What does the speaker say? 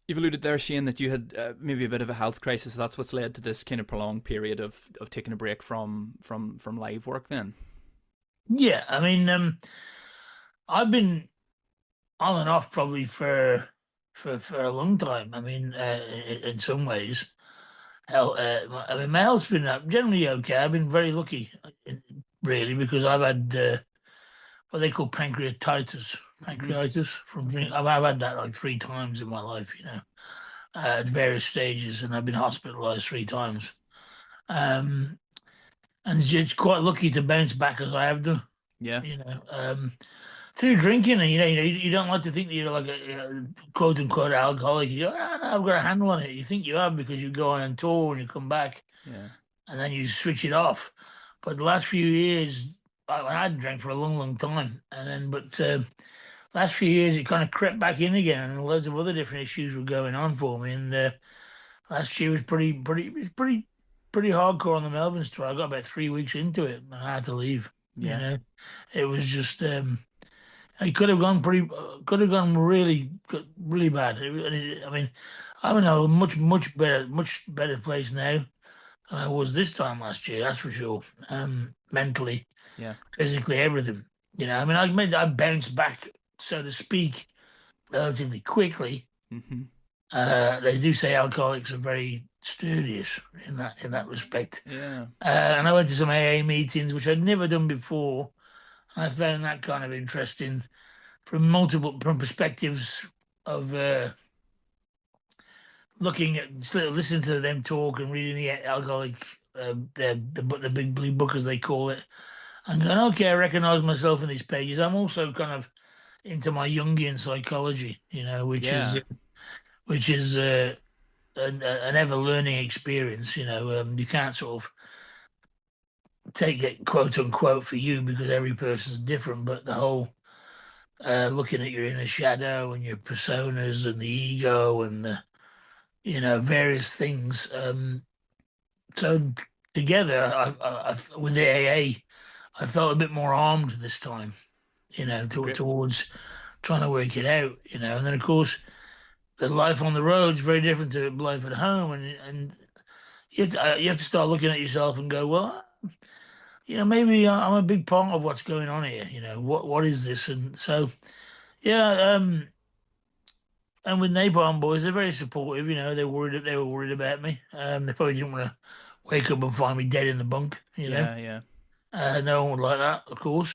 You've alluded there, Shane, that you had maybe a bit of a health crisis. That's what's led to this kind of prolonged period of taking a break from live work. Then, Yeah, I mean, I've been on and off probably for a long time. I mean, in some ways, I mean, my health's been generally okay. I've been very lucky, really, because I've had what they call pancreatitis. hmm Pancreatitis from drink. I've had that like three times in my life, at various stages, and I've been hospitalized three times. Um, and it's quite lucky to bounce back as I have done. yeah, You know, through drinking, and you don't like to think that you're like a quote unquote alcoholic. You go, no, I've got a handle on it. You think you have because you go on a tour and you come back, yeah, and then you switch it off. But the last few years, I had drank for a long, long time, and then last few years it kind of crept back in again, and loads of other different issues were going on for me. And last year was pretty hardcore on the Melbourne tour. I got about 3 weeks into it, and I had to leave. You yeah. know, it was just. It could have gone could have gone really bad. I mean, I'm in a much better place now than I was this time last year. That's for sure. Mentally, Yeah. physically, everything. I mean, I bounced back, so to speak, relatively quickly. hmm They do say alcoholics are very studious in that respect. Yeah. And I went to some AA meetings, which I'd never done before. I found that kind of interesting from perspectives of looking at listening to them talk and reading the alcoholic the big blue book as they call it, and going, okay, I recognize myself in these pages. I'm also kind of into my Jungian psychology, Yeah. which is an ever learning experience. You can't sort of take it quote unquote for you because every person's different, but the whole looking at your inner shadow and your personas and the ego and the various things. So together, with the AA, I felt a bit more armed this time, That's great. towards trying to work it out, And then, of course, the life on the road is very different to life at home, and you have to start looking at yourself and go, well, maybe I'm a big part of what's going on here. What is this? And so, yeah, and with Napalm Boys, they're very supportive. They were worried about me. They probably didn't want to wake up and find me dead in the bunk. Yeah. Yeah. No one would like that, of course.